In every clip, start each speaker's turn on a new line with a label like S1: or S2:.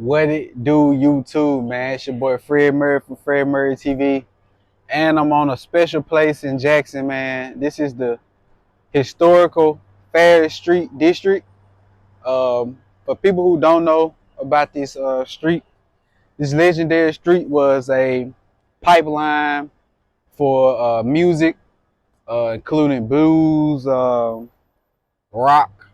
S1: What it do, YouTube, man? It's your boy Fred Murray from Fred Murray TV. And I'm on a special place in Jackson, man. This is the historical Farish Street District. For people who don't know about this street, this legendary street was a pipeline for music, including blues, rock,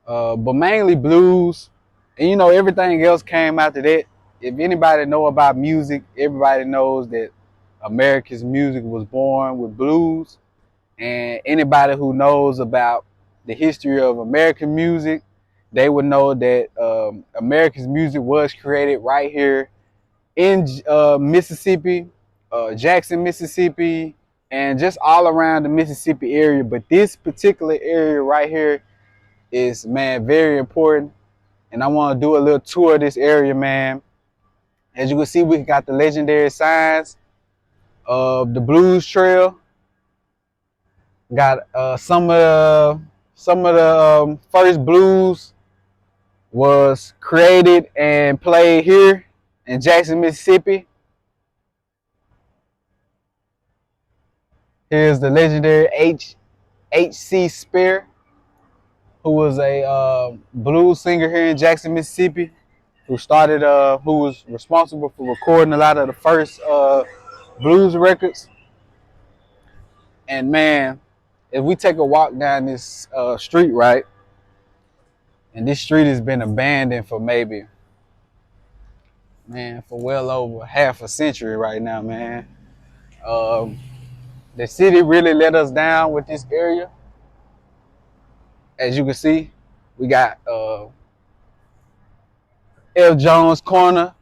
S1: but mainly blues. And everything else came after that. If anybody know about music, everybody knows that America's music was born with blues. And anybody who knows about the history of American music, they would know that America's music was created right here in Mississippi, Jackson, Mississippi, and just all around the Mississippi area. But this particular area right here is, man, very important. And I want to do a little tour of this area, man. As you can see, we got the legendary signs of the Blues Trail. Got some of the first blues was created and played here in Jackson, Mississippi. Here's the legendary H.C. Speir, who was a blues singer here in Jackson, Mississippi, who was responsible for recording a lot of the first blues records. And man, if we take a walk down this street, right, and this street has been abandoned for maybe, man, for well over half a century right now, man. Um, the city really let us down with this area. As you can see, we got F. Jones Corner,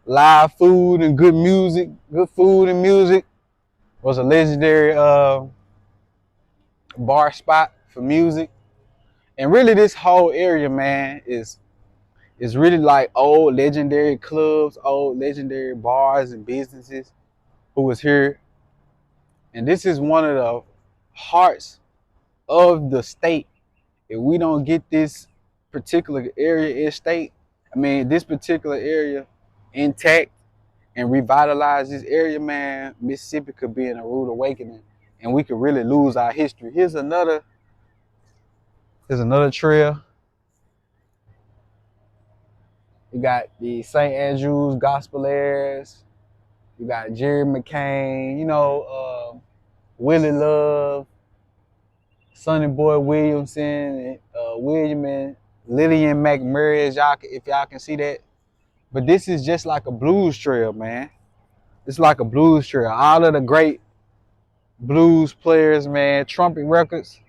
S1: live food and good music. Good food and music. Was a legendary bar spot for music. And really this whole area, man, is really like old legendary clubs, old legendary bars and businesses who was here. And this is one of the hearts of the state. If we don't get this particular area this particular area intact and revitalize this area, man, Mississippi could be in a rude awakening and we could really lose our history. Here's another trail. You got the St. Andrews Gospelers. You got Jerry McCain, Willie Love, Sonny Boy Williamson, William and Lillian McMurray, if y'all can see that. But this is just like a blues trail, man. It's like a blues trail. All of the great blues players, man. Trumpet Records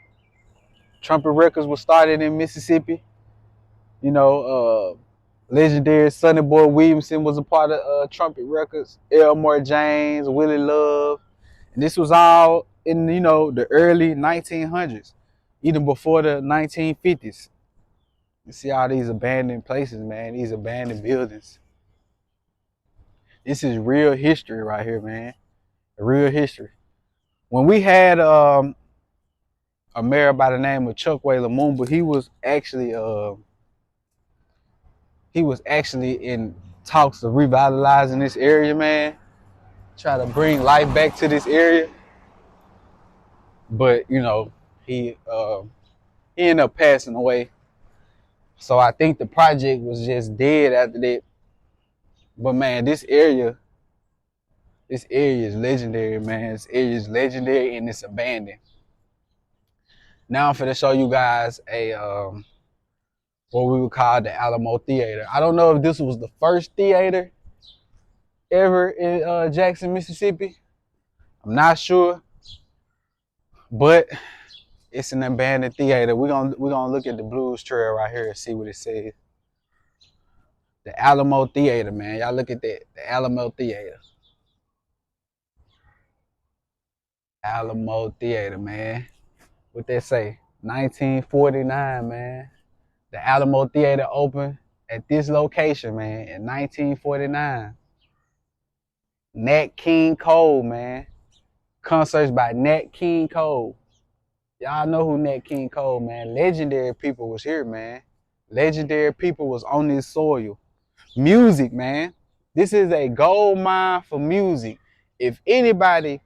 S1: was started in Mississippi. Legendary Sonny Boy Williamson was a part of Trumpet Records. Elmore James, Willie Love. And this was all in, the early 1900s, even before the 1950s. You see all these abandoned places, man, these abandoned buildings. This is real history right here, man. Real history. When we had a mayor by the name of Chokwe Lumumba, he was actually in talks of revitalizing this area, man. Try to bring life back to this area. But, he ended up passing away. So I think the project was just dead after that. But man, this area is legendary, man. This area is legendary and it's abandoned. Now I'm finna show you guys what we would call the Alamo Theater. I don't know if this was the first theater ever in Jackson, Mississippi. I'm not sure, but it's an abandoned theater. We're gonna look at the blues trail right here and see what it says. The Alamo Theater, man. Y'all look at that. The Alamo Theater. Alamo Theater, man. What they say? 1949, man. The Alamo Theater opened at this location, man, in 1949. Nat King Cole, man. Concerts by Nat King Cole. Y'all know who Nat King Cole, man. Legendary people was here, man. Legendary people was on this soil. Music, man. This is a gold mine for music. If anybody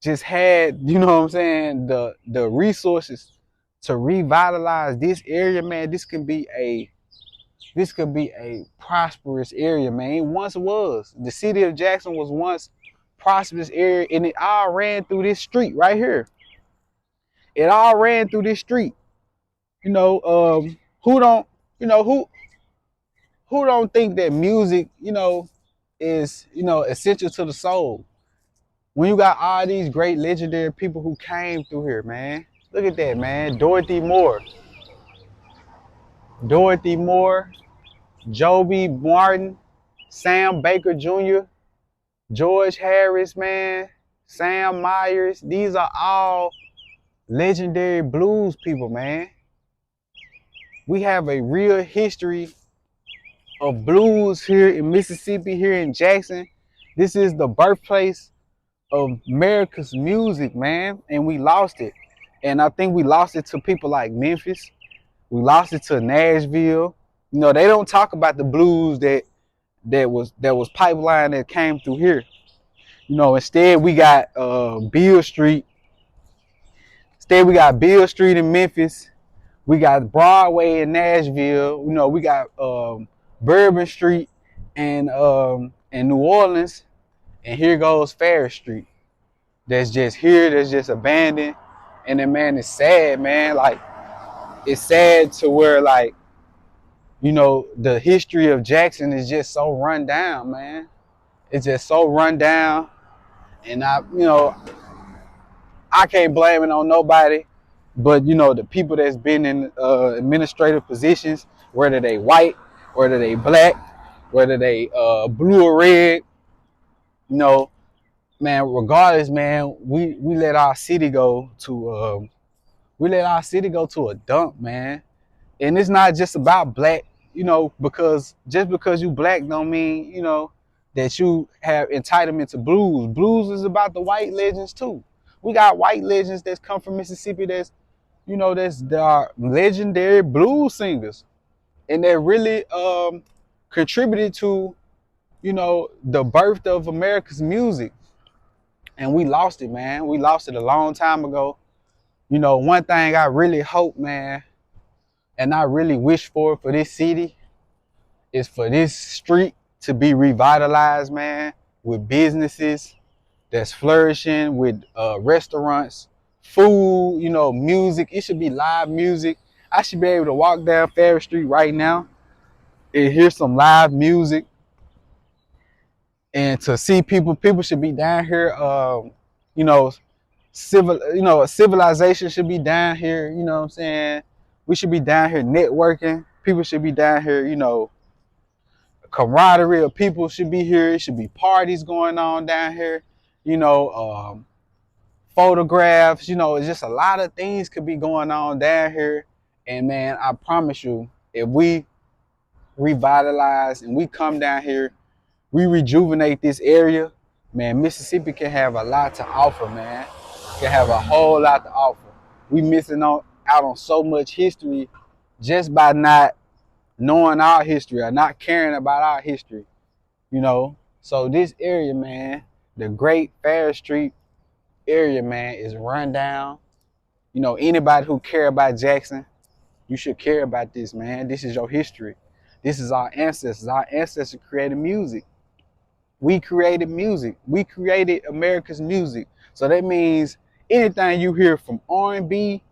S1: just had, you know what I'm saying, the resources to revitalize this area, man, this could be a prosperous area, man. It once was. The city of Jackson was once prosperous area, and it all ran through this street right here. It all ran through this street. You know, who don't, you know, who don't think that music, is, essential to the soul? When you got all these great legendary people who came through here, man. Look at that, man. Dorothy Moore, Joby Martin, Sam Baker Jr., George Harris, man, Sam Myers. These are all legendary blues people, man. We have a real history of blues here in Mississippi, here in Jackson. This is the birthplace of America's music, man, and we lost it. And I think we lost it to people like Memphis. We lost it to Nashville. They don't talk about the blues that was pipeline that came through here. Instead we got Beale Street. Instead we got Beale Street in Memphis. We got Broadway in Nashville. We got Bourbon Street and in New Orleans. And here goes Farish Street. That's just here. That's just abandoned. And then, man, it's sad, man. Like, it's sad to where, like, the history of Jackson is just so run down, man. It's just so run down. And I can't blame it on nobody, but the people that's been in administrative positions, whether they white, whether they black, whether they blue or red, man, regardless, man, we let our city go to a dump, man. And it's not just about black, because just because you black don't mean, that you have entitlement to blues. Blues is about the white legends too. We got white legends that's come from Mississippi there are legendary blues singers. And that really contributed to, the birth of America's music. And we lost it, man. We lost it a long time ago. One thing I really hope, man, and I really wish for this city is for this street to be revitalized, man, with businesses that's flourishing, with restaurants, food, music. It should be live music. I should be able to walk down Farish Street right now and hear some live music. And to see people should be down here, civilization should be down here, you know what I'm saying? We should be down here networking. People should be down here, camaraderie of people should be here. It should be parties going on down here, photographs, it's just a lot of things could be going on down here. And man, I promise you, if we revitalize and we come down here, we rejuvenate this area, man, Mississippi can have a lot to offer, man. Can have a whole lot to offer. We missing out on so much history just by not knowing our history or not caring about our history, So this area, man, the great Farish Street area, man, is run down. Anybody who care about Jackson, you should care about this, man. This is your history. This is our ancestors. Our ancestors created music. We created music. We created America's music. So that means anything you hear from R&B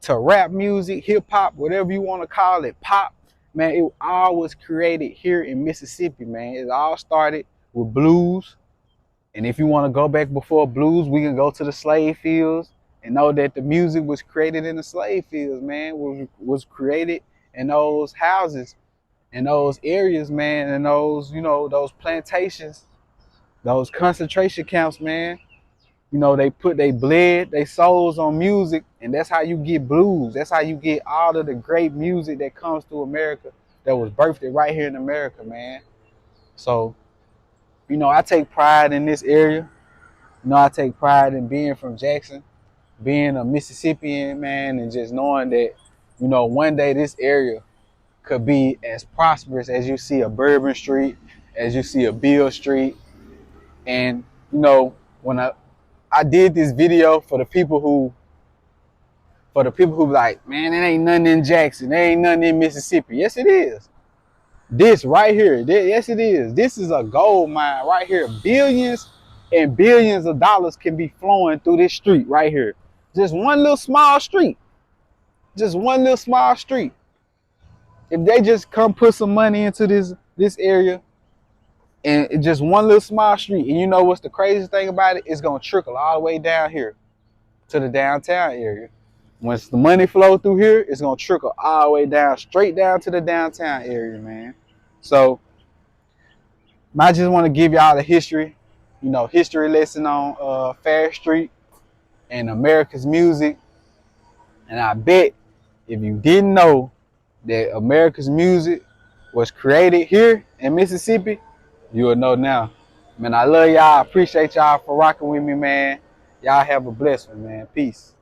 S1: to rap music, hip hop, whatever you want to call it, pop, man, it all was created here in Mississippi, man. It all started with blues. And if you want to go back before blues, we can go to the slave fields and know that the music was created in the slave fields, man. Was created in those houses, in those areas, man, and those, those plantations, those concentration camps, man. They bled their souls on music, and that's how you get blues. That's how you get all of the great music that comes to America that was birthed right here in America, man. So, I take pride in this area. I take pride in being from Jackson, being a Mississippian, man, and just knowing that, one day this area could be as prosperous as you see a Bourbon Street, as you see a Beale Street. And you know, when I did this video for the people who like, man, there ain't nothing in Jackson, there ain't nothing in Mississippi. Yes, it is. This right here, yes, it is. This is a gold mine right here. Billions and billions of dollars can be flowing through this street right here. Just one little small street. Just one little small street. If they just come put some money into this area, and it's just one little small street, and you know what's the craziest thing about it? It's gonna trickle all the way down here to the downtown area. Once the money flow through here, it's gonna trickle all the way down, straight down to the downtown area, man. So I just want to give y'all the history, history lesson on Farish Street and America's music. And I bet if you didn't know that America's music was created here in Mississippi, you will know now. Man, I love y'all. I appreciate y'all for rocking with me, man. Y'all have a blessed one, man. Peace.